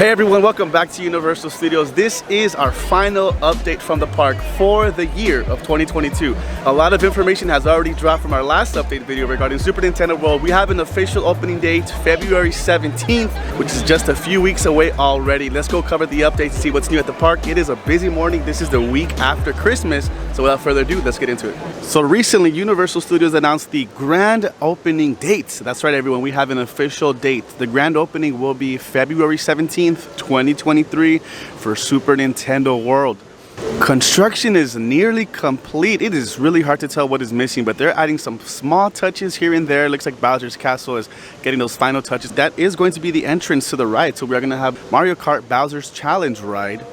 Hey everyone, welcome back to Universal Studios. This is our final update from the park for the year of 2022. A lot of information has already dropped from our last update video regarding Super Nintendo World. We have an official opening date, February 17th, which is just a few weeks away already. Let's go cover the updates and see what's new at the park. It is a busy morning. This is the week after Christmas. So without further ado, let's get into it. So recently, Universal Studios announced the grand opening date. That's right, everyone. We have an official date. The grand opening will be February 17th. 2023 for Super Nintendo World. Construction is nearly complete. It is really hard to tell what is missing, but they're adding some small touches here and there. It looks like Bowser's Castle is getting those final touches. That is going to be the entrance to the ride. So we're going to have Mario Kart Bowser's Challenge ride.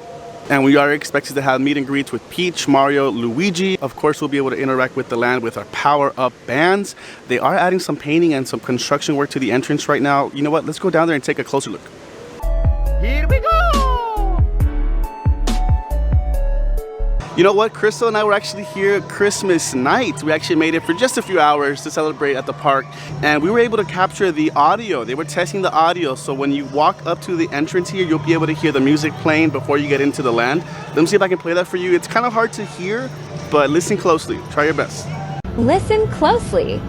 And we are expected to have meet and greets with Peach, Mario, Luigi. Of course, we'll be able to interact with the land with our power-up bands. They are adding some painting and some construction work to the entrance right now. You know what? Let's go down there and take a closer look. Here we go! You know what? Crystal and I were actually here Christmas night. We actually made it for just a few hours to celebrate at the park, and we were able to capture the audio. They were testing the audio, so when you walk up to the entrance here, you'll be able to hear the music playing before you get into the land. Let me see if I can play that for you. It's kind of hard to hear, but listen closely. Try your best. Listen closely.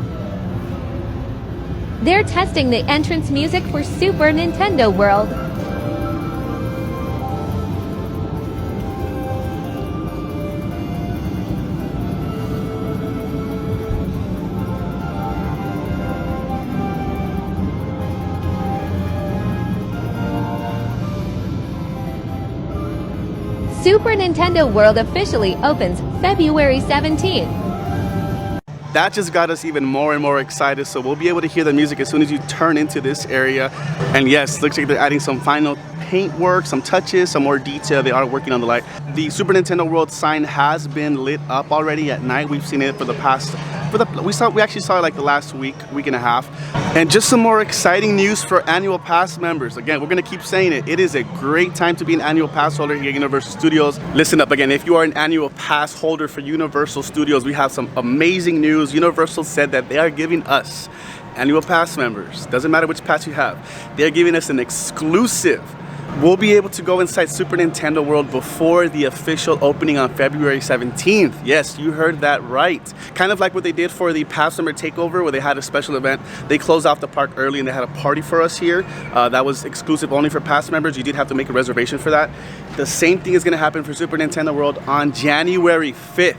They're testing the entrance music for Super Nintendo World. Super Nintendo World officially opens February 17th. That just got us even more and more excited, so we'll be able to hear the music as soon as you turn into this area. And yes, looks like they're adding some final paint work, some touches, some more detail. They are working on the light. The Super Nintendo World sign has been lit up already at night. We've seen it for the past, we actually saw it like the last week and a half. And just some more exciting news for annual pass members. Again, we're gonna keep saying it. It is a great time to be an annual pass holder here at Universal Studios. Listen up again, if you are an annual pass holder for Universal Studios, we have some amazing news. Universal said that they are giving us, annual pass members, doesn't matter which pass you have, they're giving us an exclusive. We'll be able to go inside Super Nintendo World before the official opening on February 17th. Yes, you heard that right. Kind of like what they did for the pass member takeover, where they had a special event. They closed off the park early and they had a party for us here. That was exclusive only for pass members. You did have to make a reservation for that. The same thing is going to happen for Super Nintendo World on January 5th.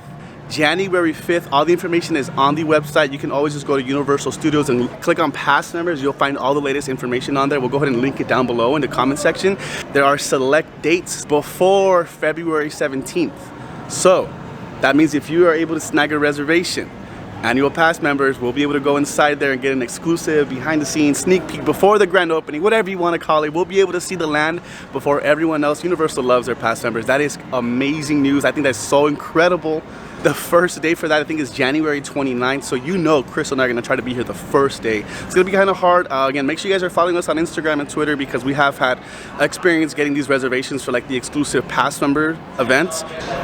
January 5th, all the information is on the website. You can always just go to Universal Studios and click on pass members. You'll find all the latest information on there. We'll go ahead and link it down below in the comment section. There are select dates before February 17th. So that means if you are able to snag a reservation, annual pass members will be able to go inside there and get an exclusive behind the scenes sneak peek before the grand opening, whatever you want to call it. We'll be able to see the land before everyone else. Universal loves their pass members. That is amazing news. I think that's so incredible. The first day for that, I think, is January 29th. So you know Crystal and I are going to try to be here the first day. It's going to be kind of hard. Again, make sure you guys are following us on Instagram and Twitter, because we have had experience getting these reservations for like the exclusive pass member events.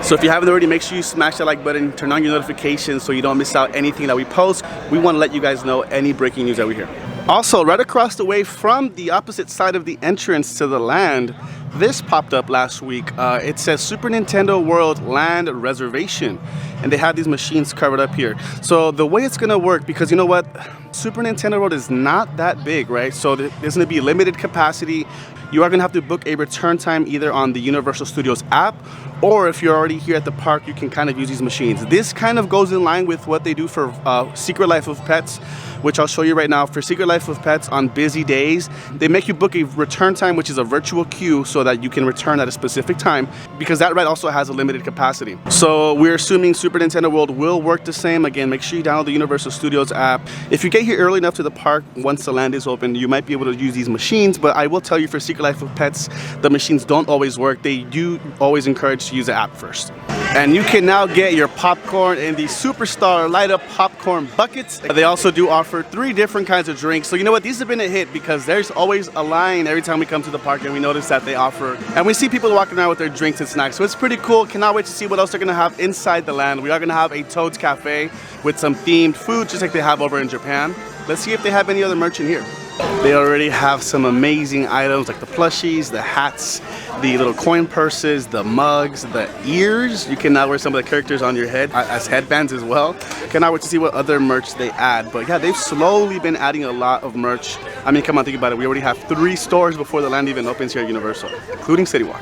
So if you haven't already, make sure you smash that like button, turn on your notifications so you don't miss out anything that we post. We want to let you guys know any breaking news that we hear. Also, right across the way from the opposite side of the entrance to the land, this popped up last week. It says Super Nintendo World Land Reservation, and they have these machines covered up here. So the way it's gonna work, because you know what, Super Nintendo World is not that big, right? So there's gonna be limited capacity. You are gonna have to book a return time either on the Universal Studios app, or if you're already here at the park, you can kind of use these machines. This kind of goes in line with what they do for Secret Life of Pets, which I'll show you right now. For Secret Life of Pets, on busy days, they make you book a return time, which is a virtual queue, so that you can return at a specific time, because that ride also has a limited capacity. So we're assuming Super Nintendo World will work the same. Again, make sure you download the Universal Studios app. If you get here early enough to the park, once the land is open, you might be able to use these machines, but I will tell you, for Secret Life of Pets, the machines don't always work. They do always encourage to use the app first. And you can now get your popcorn in the Superstar light up popcorn buckets. They also do offer 3 different kinds of drinks. So you know what, these have been a hit, because there's always a line every time we come to the park, and we notice that they offer, and we see people walking around with their drinks and snacks. So it's pretty cool. Cannot wait to see what else they're gonna have inside the land. We are gonna have a Toad's Cafe with some themed food, just like they have over in Japan. Let's see if they have any other merch in here. They already have some amazing items like the plushies, the hats, the little coin purses, the mugs, the ears. You can now wear some of the characters on your head as headbands as well. Cannot wait to see what other merch they add. But yeah, they've slowly been adding a lot of merch. I mean, come on, think about it. We already have 3 stores before the land even opens here at Universal, including City Walk.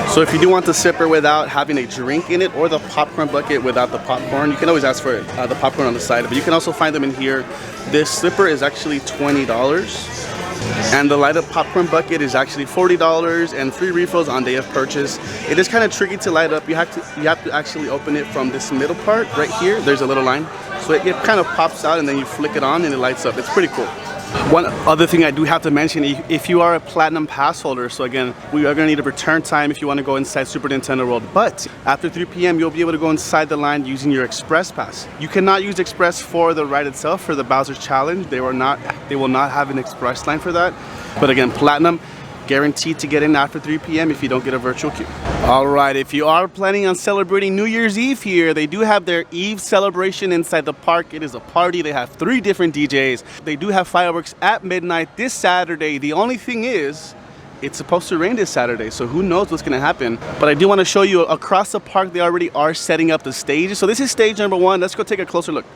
So if you do want the sipper without having a drink in it, or the popcorn bucket without the popcorn, you can always ask for the popcorn on the side. But you can also find them in here. This slipper is actually $20. And the light up popcorn bucket is actually $40 and free refills on day of purchase. It is kind of tricky to light up. You have to actually open it from this middle part right here. There's a little line. So it kind of pops out and then you flick it on and it lights up. It's pretty cool. One other thing I do have to mention, if you are a Platinum Pass holder, so again, we are going to need a return time if you want to go inside Super Nintendo World, but after 3 p.m. you'll be able to go inside the line using your Express Pass. You cannot use Express for the ride itself, for the Bowser's Challenge. They will not have an Express line for that. But again, Platinum, guaranteed to get in after 3 p.m. if you don't get a virtual queue. Alright, if you are planning on celebrating New Year's Eve here, they do have their Eve celebration inside the park. It is a party. They have 3 different DJs. They do have fireworks at midnight this Saturday. The only thing is, it's supposed to rain this Saturday, so who knows what's going to happen. But I do want to show you across the park, they already are setting up the stages. So this is stage number 1. Let's go take a closer look.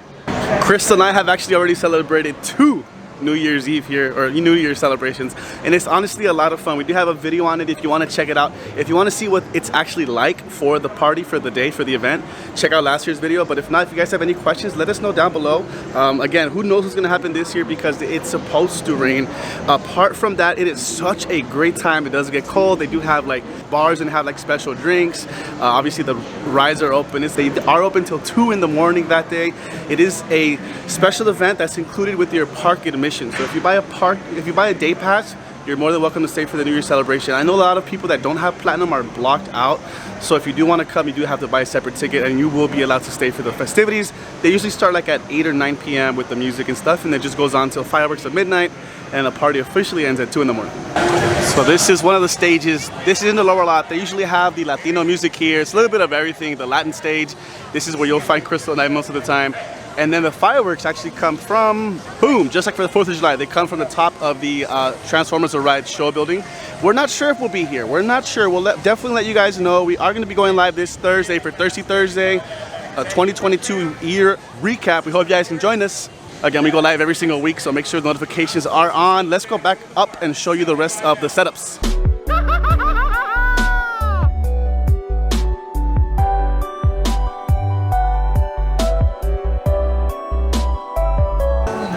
Crystal and I have actually already celebrated 2 New Year's Eve here, or New Year's celebrations, and it's honestly a lot of fun. We do have a video on it if you want to check it out. If you want to see what it's actually like for the party, for the day, for the event, check out last year's video. But if not, if you guys have any questions, let us know down below. Again, who knows what's going to happen this year because it's supposed to rain. Apart from that, it is such a great time. It doesn't get cold. They do have like bars and have like special drinks. Obviously the rides are open. They are open till 2 in the morning that day. It is a special event that's included with your park admission. So if you buy a day pass, you're more than welcome to stay for the New Year's celebration. I know a lot of people that don't have Platinum are blocked out. So if you do want to come, you do have to buy a separate ticket and you will be allowed to stay for the festivities. They usually start like at 8 or 9 p.m. with the music and stuff, and it just goes on till fireworks at midnight, and the party officially ends at 2 in the morning. So this is one of the stages. This is in the lower lot. They usually have the Latino music here. It's a little bit of everything. The Latin stage. This is where you'll find Crystal and I most of the time. And then the fireworks actually come from, boom, just like for the 4th of July, they come from the top of the Transformers Ride show building. We're not sure if we'll be here. We're not sure. We'll definitely let you guys know. We are going to be going live this Thursday for Thirsty Thursday, a 2022 year recap. We hope you guys can join us. Again, we go live every single week, so make sure the notifications are on. Let's go back up and show you the rest of the setups.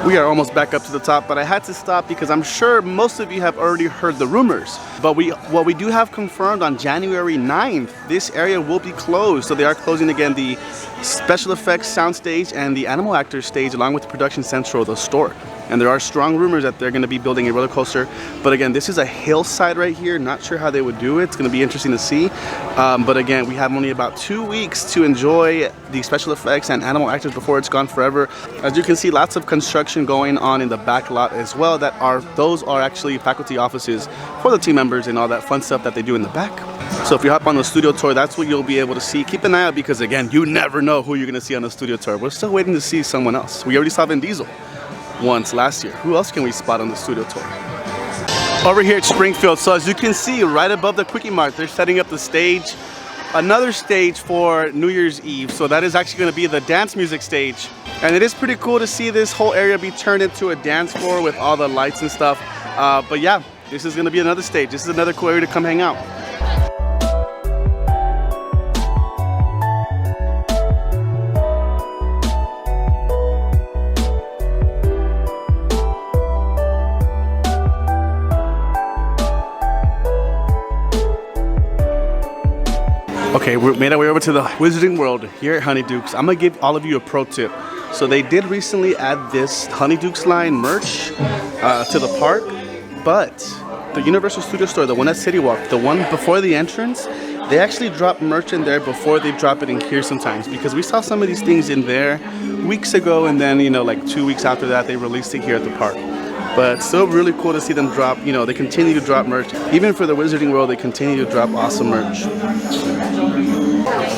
We are almost back up to the top, but I had to stop because I'm sure most of you have already heard the rumors. But what we do have confirmed on January 9th, this area will be closed. So they are closing again the special effects soundstage and the animal actors stage along with the production central, the store. And there are strong rumors that they're going to be building a roller coaster. But again, this is a hillside right here. Not sure how they would do it. It's going to be interesting to see. But again, we have only about 2 weeks to enjoy the special effects and animal actors before it's gone forever. As you can see, lots of construction going on in the back lot as well. Those are actually faculty offices for the team members and all that fun stuff that they do in the back. So if you hop on the studio tour, that's what you'll be able to see. Keep an eye out because again, you never know who you're going to see on the studio tour. We're still waiting to see someone else. We already saw Vin Diesel once last year. Who else can we spot on the studio tour? Over here at Springfield, so as you can see right above the Quickie Mart, they're setting up the stage, another stage for New Year's Eve. So that is actually going to be the dance music stage. And it is pretty cool to see this whole area be turned into a dance floor with all the lights and stuff. But yeah, this is going to be another stage. This is another cool area to come hang out. Okay, we made our way over to the Wizarding World here at Honeydukes. I'm gonna give all of you a pro tip. So they did recently add this Honeydukes line merch to the park, but the Universal Studio Store, the one at City Walk, the one before the entrance, they actually drop merch in there before they drop it in here sometimes, because we saw some of these things in there weeks ago, and then, you know, like 2 weeks after that, they released it here at the park. But it's still really cool to see them drop, you know, they continue to drop merch. Even for the Wizarding World, they continue to drop awesome merch.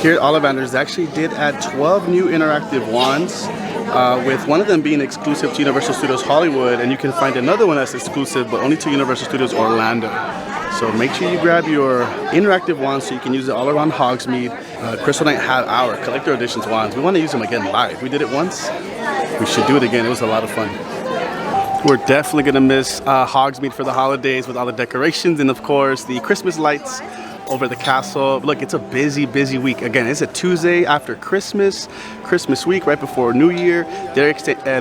Here at Ollivanders, they actually did add 12 new interactive wands. with one of them being exclusive to Universal Studios Hollywood, and you can find another one that's exclusive but only to Universal Studios Orlando. So make sure you grab your interactive wand so you can use it all around Hogsmeade. Crystal Night had our collector editions wands. We want to use them again live. We did it once. We should do it again. It was a lot of fun. We're definitely going to miss Hogsmeade for the holidays with all the decorations and, of course, the Christmas lights over the castle. Look, it's a busy week. Again, it's a Tuesday after Christmas week, right before New Year. They're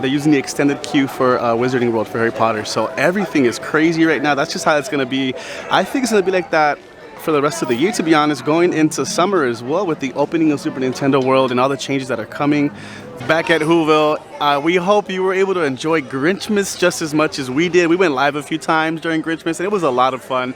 using the extended queue for Wizarding World for Harry Potter. So everything is crazy right now. That's just how it's going to be. I think it's going to be like that for the rest of the year, to be honest, going into summer as well with the opening of Super Nintendo World and all the changes that are coming. Back at Whoville, we hope you were able to enjoy Grinchmas just as much as we did. We went live a few times during Grinchmas and it was a lot of fun.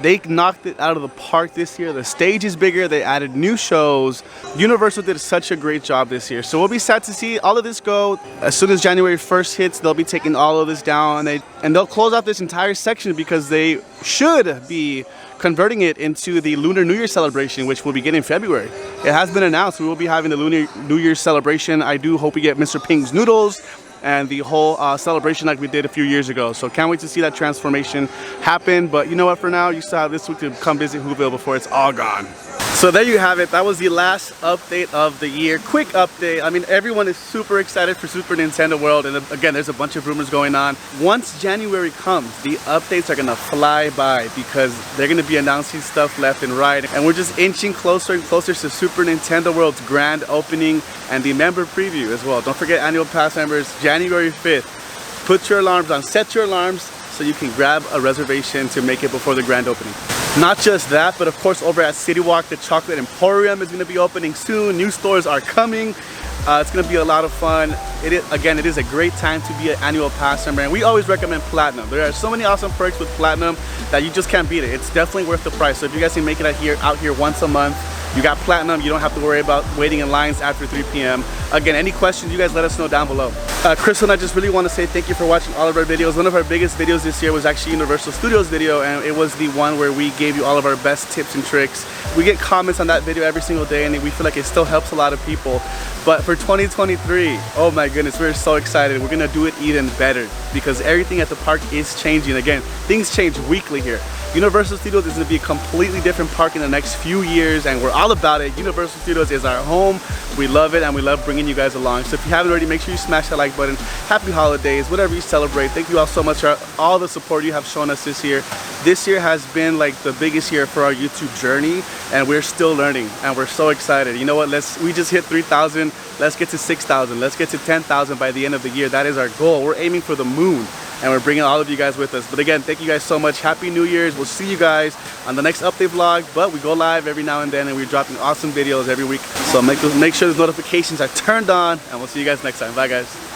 They knocked it out of the park this year. The stage is bigger. They added new shows. Universal did such a great job this year. So we'll be sad to see all of this go. As soon as January 1st hits, they'll be taking all of this down. And they'll close out this entire section because they should be converting it into the Lunar New Year celebration, which we'll begin in February. It has been announced. We will be having the Lunar New Year celebration. I do hope we get Mr. Ping's noodles and the whole celebration like we did a few years ago. So can't wait to see that transformation happen. But you know what, for now, you still have this week to come visit Whoville before it's all gone. So there you have it. That was the last update of the year. Quick update. I mean, everyone is super excited for Super Nintendo World. And again, there's a bunch of rumors going on. Once January comes, the updates are gonna fly by because they're gonna be announcing stuff left and right. And we're just inching closer and closer to Super Nintendo World's grand opening and the member preview as well. Don't forget, annual pass members, January 5th. Put your alarms on, set your alarms so you can grab a reservation to make it before the grand opening. Not just that, but of course over at City Walk, the Chocolate Emporium is going to be opening soon. New stores are coming. It's going to be a lot of fun. It is a great time to be an annual pass member, and we always recommend Platinum. There are so many awesome perks with Platinum that you just can't beat it. It's definitely worth the price. So if you guys can make it out here once a month, you got Platinum. You don't have to worry about waiting in lines after 3 p.m. Again, any questions, you guys let us know down below. Crystal and I just really want to say thank you for watching all of our videos. One of our biggest videos this year was actually Universal Studios video, and it was the one where we gave you all of our best tips and tricks. We get comments on that video every single day, and we feel like it still helps a lot of people. But for 2023, oh my goodness, we're so excited. We're gonna do it even better because everything at the park is changing. Again, things change weekly here. Universal Studios is going to be a completely different park in the next few years, and we're all about it. Universal Studios is our home. We love it, and we love bringing you guys along. So if you haven't already, make sure you smash that like button. Happy holidays, whatever you celebrate. Thank you all so much for all the support you have shown us this year. This year has been like the biggest year for our YouTube journey, and we're still learning, and we're so excited. You know what? We just hit 3,000. Let's get to 6,000. Let's get to 10,000 by the end of the year. That is our goal. We're aiming for the moon, and we're bringing all of you guys with us. But again, thank you guys so much. Happy New Year's. We'll see you guys on the next update vlog, but we go live every now and then, and we're dropping awesome videos every week. So make sure those notifications are turned on, and we'll see you guys next time. Bye guys.